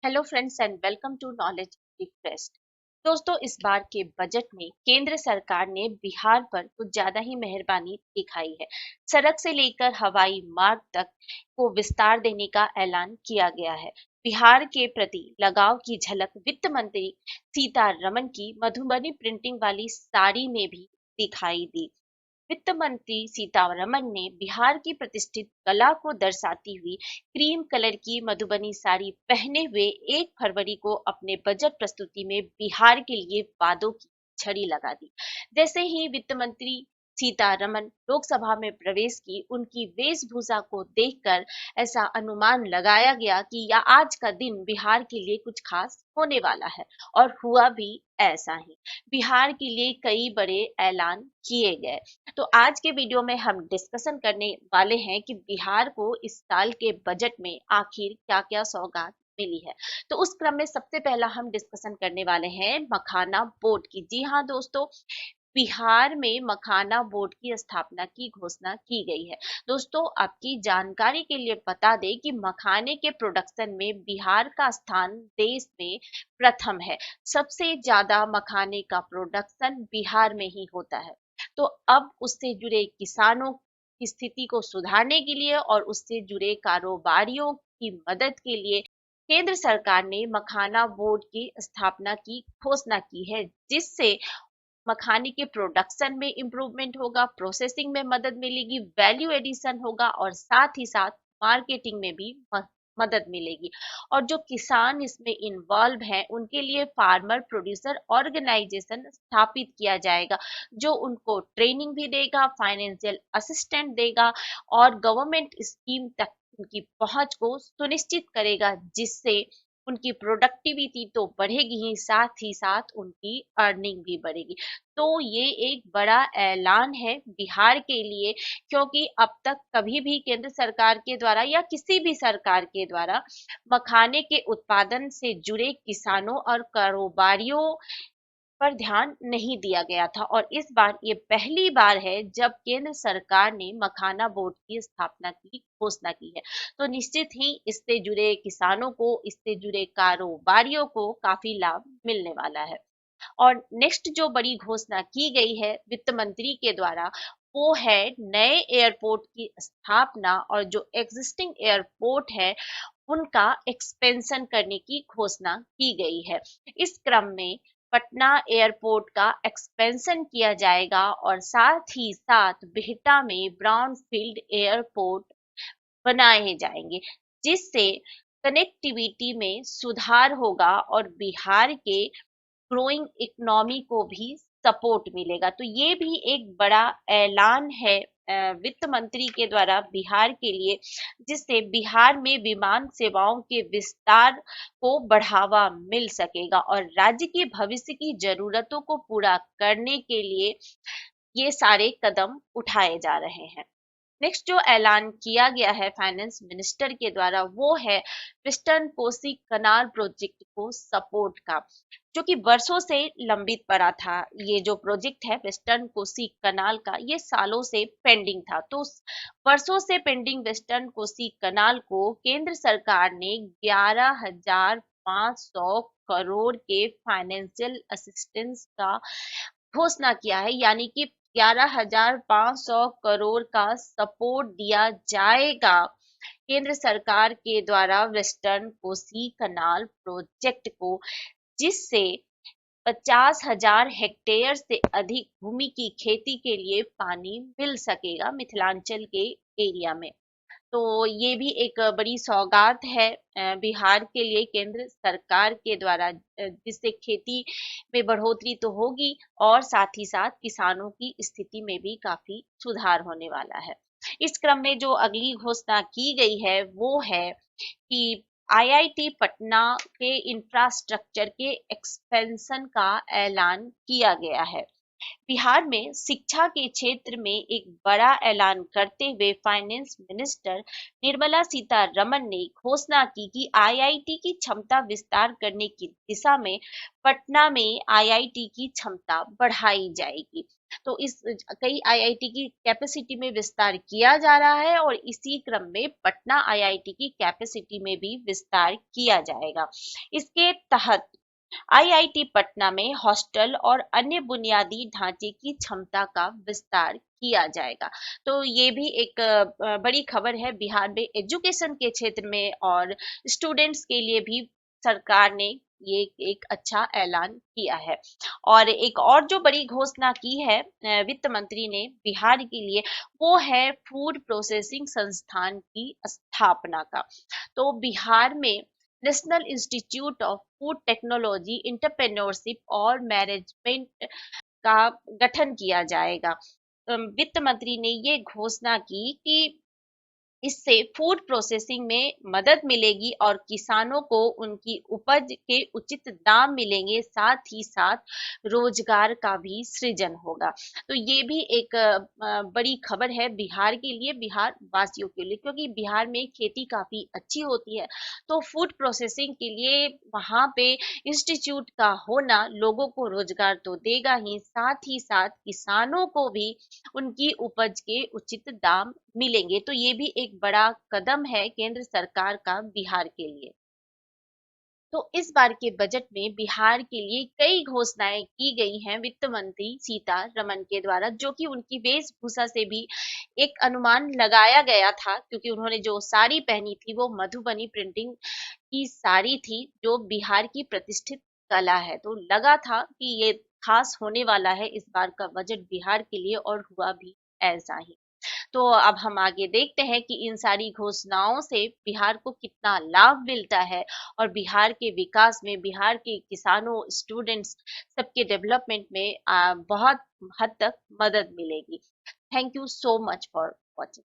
Hello friends and welcome to knowledge request. दोस्तों, इस बार के बजट में केंद्र सरकार ने बिहार पर कुछ ज्यादा ही मेहरबानी दिखाई है। सड़क से लेकर हवाई मार्ग तक को विस्तार देने का ऐलान किया गया है। बिहार के प्रति लगाव की झलक वित्त मंत्री सीतारमण की मधुबनी प्रिंटिंग वाली साड़ी में भी दिखाई दी। वित्त मंत्री सीतारमण ने बिहार की प्रतिष्ठित कला को दर्शाती हुई क्रीम कलर की मधुबनी साड़ी पहने हुए 1 फरवरी को अपने बजट प्रस्तुति में बिहार के लिए वादों की झड़ी लगा दी। जैसे ही वित्त मंत्री सीतारमण लोकसभा में प्रवेश की, उनकी वेशभूषा को देखकर ऐसा अनुमान लगाया गया कि या आज का दिन बिहार के लिए कुछ खास होने वाला है। और हुआ भी ऐसा ही। बिहार के लिए कई बड़े ऐलान किए गए। तो आज के वीडियो में हम डिस्कशन करने वाले हैं कि बिहार को इस साल के बजट में आखिर क्या-क्या सौगात मिली है। तो उस क्रम में सबसे पहला हम डिस्कशन करने वाले हैं मखाना बोर्ड की। जी हाँ दोस्तों, बिहार में मखाना बोर्ड की स्थापना की घोषणा की गई है। दोस्तों, आपकी जानकारी के लिए बता दें कि मखाने के प्रोडक्शन में बिहार का स्थान देश में प्रथम है। सबसे ज्यादा मखाने का प्रोडक्शन बिहार में ही होता है। तो अब उससे जुड़े किसानों की स्थिति को सुधारने के लिए और उससे जुड़े कारोबारियों की मदद के लिए केंद्र सरकार ने मखाना बोर्ड की स्थापना की घोषणा की है, जिससे मखाने के प्रोडक्शन में इम्प्रूवमेंट होगा, प्रोसेसिंग में मदद मिलेगी, वैल्यू एडिशन होगा और साथ ही साथ मार्केटिंग में भी मदद मिलेगी। और जो किसान इसमें इन्वॉल्व हैं, उनके लिए फार्मर प्रोड्यूसर ऑर्गेनाइजेशन स्थापित किया जाएगा, जो उनको ट्रेनिंग भी देगा, फाइनेंशियल असिस्टेंट देगा और गवर्नमेंट स्कीम तक उनकी पहुंच को सुनिश्चित करेगा, जिससे उनकी प्रोडक्टिविटी तो बढ़ेगी ही, साथ ही साथ उनकी अर्निंग भी बढ़ेगी। तो ये एक बड़ा ऐलान है बिहार के लिए, क्योंकि अब तक कभी भी केंद्र सरकार के द्वारा या किसी भी सरकार के द्वारा मखाने के उत्पादन से जुड़े किसानों और कारोबारियों पर ध्यान नहीं दिया गया था। और इस बार ये पहली बार है जब केंद्र सरकार ने मखाना बोर्ड की स्थापना की घोषणा की है। तो निश्चित ही इससे जुड़े किसानों को, इससे जुड़े कारोबारियों को काफी लाभ मिलने वाला है। और नेक्स्ट जो बड़ी घोषणा की गई है वित्त मंत्री के द्वारा, वो है नए एयरपोर्ट की स्थापना और जो एग्जिस्टिंग एयरपोर्ट है उनका एक्सपेंशन करने की घोषणा की गई है। इस क्रम में पटना एयरपोर्ट का एक्सपेंशन किया जाएगा और साथ ही साथ बिहटा में ब्राउनफील्ड एयरपोर्ट बनाए जाएंगे, जिससे कनेक्टिविटी में सुधार होगा और बिहार के ग्रोइंग इकोनॉमी को भी सपोर्ट मिलेगा। तो ये भी एक बड़ा ऐलान है वित्त मंत्री के द्वारा बिहार के लिए, जिससे बिहार में विमान सेवाओं के विस्तार को बढ़ावा मिल सकेगा और राज्य की भविष्य की जरूरतों को पूरा करने के लिए ये सारे कदम उठाए जा रहे हैं। नेक्स्ट जो ऐलान किया गया है फाइनेंस मिनिस्टर के द्वारा, वो है वेस्टर्न कोसी कनाल प्रोजेक्ट को सपोर्ट का, जो कि वर्षों से लंबित पड़ा था। ये जो प्रोजेक्ट है वेस्टर्न कोसी कनाल का, ये सालों से पेंडिंग था। तो वर्षों से पेंडिंग वेस्टर्न कोसी कनाल को केंद्र सरकार ने 11,500 करोड़ के फाइनेंशियल असिस्टेंस का घोषणा किया है, यानी कि 11,500 करोड़ का सपोर्ट दिया जाएगा केंद्र सरकार के द्वारा वेस्टर्न कोसी कनाल प्रोजेक्ट को, जिससे 50,000 हेक्टेयर से अधिक भूमि की खेती के लिए पानी मिल सकेगा मिथिलांचल के एरिया में। तो ये भी एक बड़ी सौगात है बिहार के लिए केंद्र सरकार के द्वारा, जिससे खेती में बढ़ोतरी तो होगी और साथ ही साथ किसानों की स्थिति में भी काफी सुधार होने वाला है। इस क्रम में जो अगली घोषणा की गई है वो है कि आईआईटी पटना के इंफ्रास्ट्रक्चर के एक्सपेंशन का ऐलान किया गया है। बिहार में शिक्षा के क्षेत्र में एक बड़ा ऐलान करते हुए फाइनेंस मिनिस्टर निर्मला सीतारमण ने घोषणा की कि आईआईटी की क्षमता विस्तार करने की दिशा में पटना में आईआईटी की क्षमता बढ़ाई जाएगी। तो इस कई आईआईटी की कैपेसिटी में विस्तार किया जा रहा है और इसी क्रम में पटना आईआईटी की कैपेसिटी में भी विस्तार किया जाएगा। इसके तहत आईआईटी पटना में हॉस्टल और अन्य बुनियादी ढांचे की क्षमता का विस्तार किया जाएगा। तो ये भी एक बड़ी खबर है बिहार में एजुकेशन के क्षेत्र में, और स्टूडेंट्स के लिए भी सरकार ने ये एक अच्छा ऐलान किया है। और एक और जो बड़ी घोषणा की है वित्त मंत्री ने बिहार के लिए, वो है फूड प्रोसेसिंग संस्थान की स्थापना का। तो बिहार में national institute of food technology, entrepreneurship और मैनेजमेंट का गठन किया जाएगा। वित्त मंत्री ने ये घोषणा की कि इससे फूड प्रोसेसिंग में मदद मिलेगी और किसानों को उनकी उपज के उचित दाम मिलेंगे, साथ ही साथ रोजगार का भी सृजन होगा। तो ये भी एक बड़ी खबर है बिहार के लिए, बिहार वासियों के लिए, क्योंकि बिहार में खेती काफी अच्छी होती है। तो फूड प्रोसेसिंग के लिए वहां पे इंस्टीट्यूट का होना लोगों को रोजगार तो देगा ही, साथ ही साथ किसानों को भी उनकी उपज के उचित दाम मिलेंगे। तो ये भी एक बड़ा कदम है केंद्र सरकार का बिहार के लिए। तो इस बार के बजट में बिहार के लिए कई घोषणाएं की गई हैं वित्त मंत्री सीतारमन के द्वारा, जो कि उनकी वेशभूषा से भी एक अनुमान लगाया गया था, क्योंकि उन्होंने जो साड़ी पहनी थी वो मधुबनी प्रिंटिंग की साड़ी थी, जो बिहार की प्रतिष्ठित कला है। तो लगा था कि ये खास होने वाला है इस बार का बजट बिहार के लिए, और हुआ भी ऐसा ही। तो अब हम आगे देखते हैं कि इन सारी घोषणाओं से बिहार को कितना लाभ मिलता है, और बिहार के विकास में, बिहार के किसानों, स्टूडेंट्स सबके डेवलपमेंट में बहुत हद तक मदद मिलेगी। Thank you so much for watching.